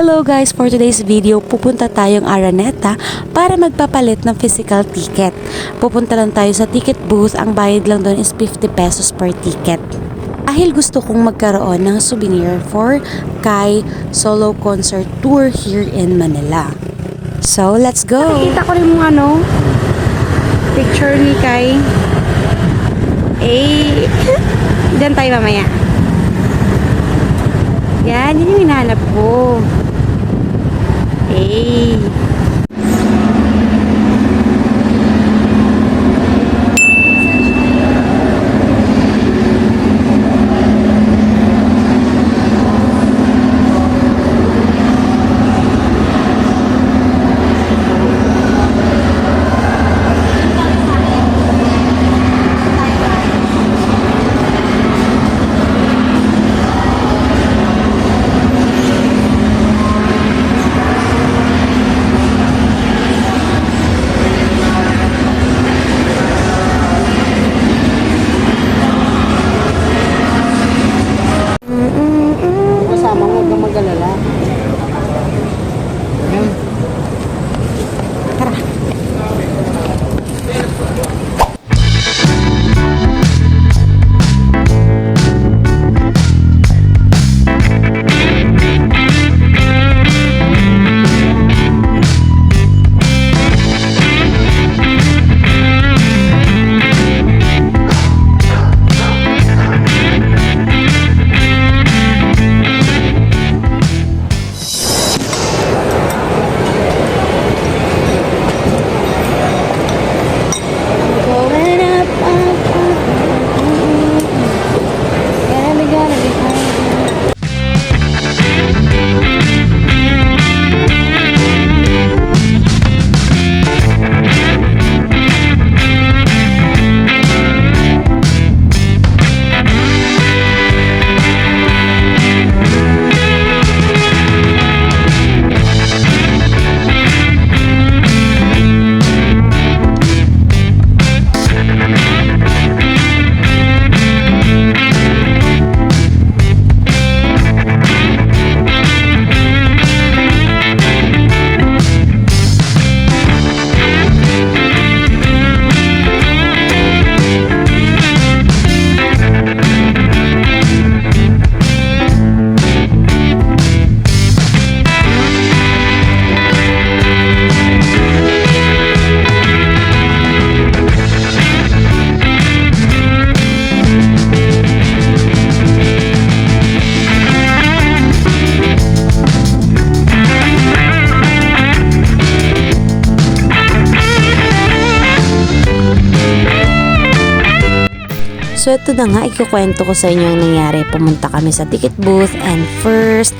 Hello guys! For today's video, pupunta tayong Araneta para magpapalit ng physical ticket. Pupunta lang tayo sa ticket booth, ang bayad lang doon is 50 pesos per ticket. Dahil gusto kong magkaroon ng souvenir for Kai solo concert tour here in Manila. So, let's go! Nakita ko rin yung picture ni Kai. Diyan tayo mamaya. Yan, yun yung hinahanap ko. Kasama mo, huwag kang mag-alala. Tara. So ito na nga, ikukwento ko sa inyo ang nangyari. Pumunta kami sa ticket booth and first,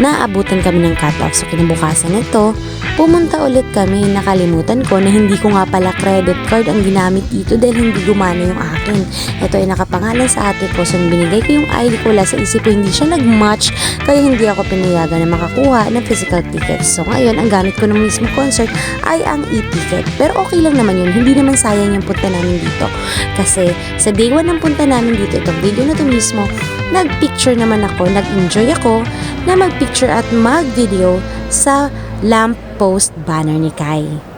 naabutan kami ng cut-off. So kinabukasan nito, pumunta ulit kami. Nakalimutan ko na hindi ko nga pala credit card ang ginamit dito dahil hindi gumana yung akin. Ito ay nakapangalan sa ate ko. So binigay ko yung ID ko, wala sa isip ko hindi siya nag-match, kaya hindi ako pinayagan na makakuha ng physical ticket. So ngayon, ang gamit ko ng mismo concert ay ang e-ticket. Pero okay lang naman yun, hindi naman sayang yung punta namin dito. Kasi sa day 1 ng punta namin dito, itong video na to mismo, nag-picture naman ako, nag-enjoy ako na mag-picture at mag-video sa lamp post banner ni Kai.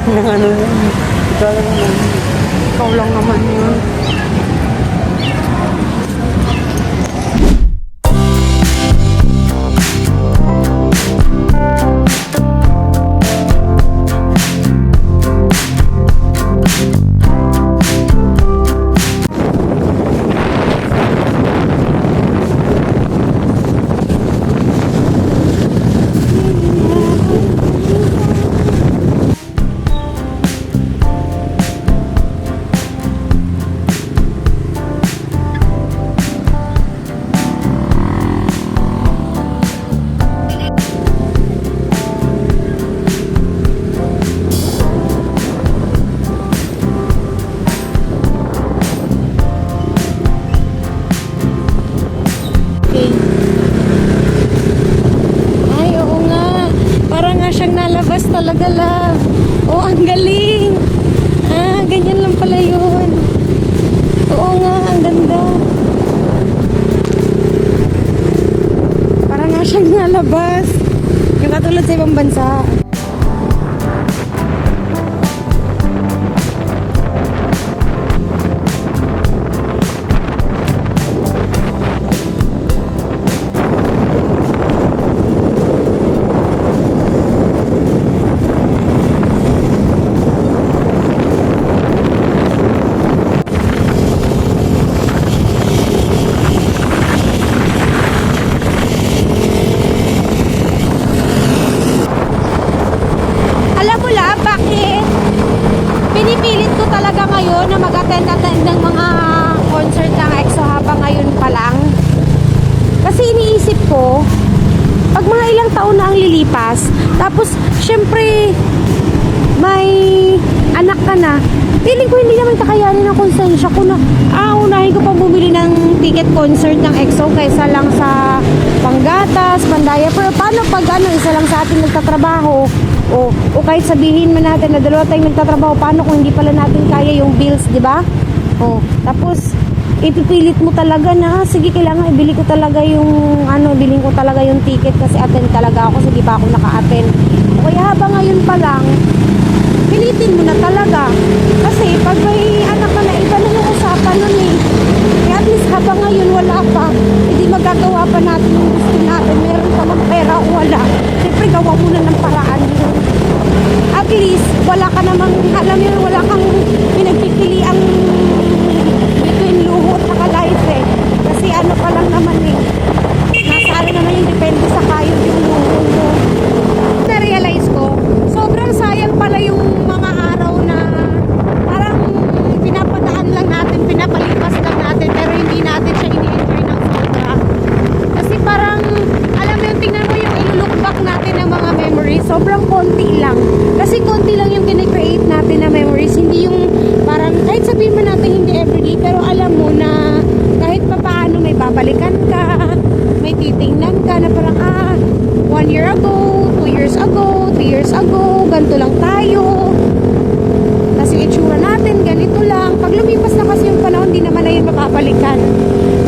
Ano yan? Ikaw lang naman. Ikaw lang naman yun. Okay. Ay, oo nga. Parang nga siyang nalabas talaga lang. Oh, ang galing. Ah, ganyan lang pala yun. Oo nga, ang ganda. Parang nga siyang nalabas. Yung katulad sa ibang bansa. Alam mo la, bakit? Pinipilit ko talaga ngayon na mag-attend ng mga concert ng EXO habang ngayon pa lang. Kasi iniisip ko, pag mga ilang taon na ang lilipas, tapos syempre may anak ka na, feeling ko hindi naman kakayanin ng konsensya ko na unahin ko pang bumili ng ticket concert ng EXO kaysa lang sa panggatas, pandaya. Pero paano pag isa lang sa atin nagtatrabaho? O kahit sabihin man natin na dalawa tayong nagtatrabaho, paano kung hindi pala natin kaya yung bills, di ba? Tapos ipipilit mo talaga na sige, kailangan ibili ko talaga yung bilhin ko talaga yung ticket kasi attend talaga ako, sige pa ako naka-attend. O kaya habang ngayon pa lang, pilitin mo na talaga. Kasi pag may anak ka na, iba na yung usapan nun eh. Kaya at least habang ngayon wala pa, hindi magagawa pa natin yung gusto natin. Meron pa mang pera o wala. Siyempre gawa muna ng paraan yun. At least, wala ka namang, alam mo, wala kang pinagpipiliang between luho at saka life eh. Kasi pa lang naman eh. Nasa naman yung depende sa kayod yung luho mo. Na-realize ko, sobrang sayang pala yung mga araw na parang pinapadaan lang natin, pinapalipas lang natin, pero hindi natin siya ini-enjoy ng sobra. Kasi parang, alam mo yung tingnan mo yung i-look back natin ng mga memories, sobrang konti lang. Kasi konti lang yung kinecreate natin na memories, hindi yung parang, kahit sabihin mo natin hindi everyday, pero alam mo na kahit pa paano may babalikan ka, may titingnan ka na parang 1 year ago, 2 years ago, 3 years ago, ganito lang tayo. Tapos yung itsura natin, ganito lang. Pag lumipas na kasi yung panahon, di naman na yun mapapalikan.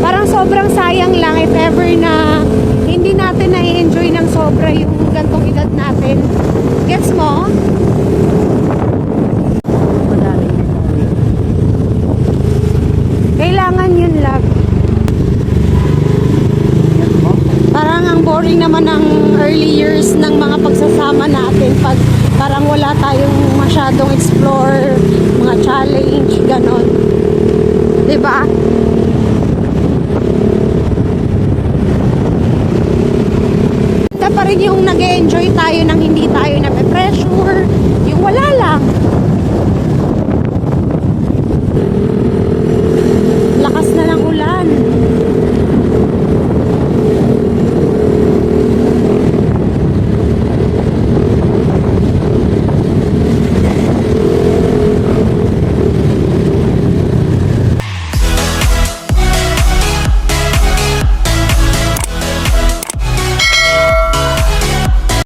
Parang sobrang sayang lang if ever na hindi natin na-enjoy ng sobra yung gantong edad natin. Gets mo? Kailangan yun, love. Parang ang boring naman ng early years ng mga pagsasama natin pag parang wala tayong masyadong explore, mga challenge, ganon. Diba? Ito pa rin yung nag-enjoy tayo nang hindi tayo na pressure,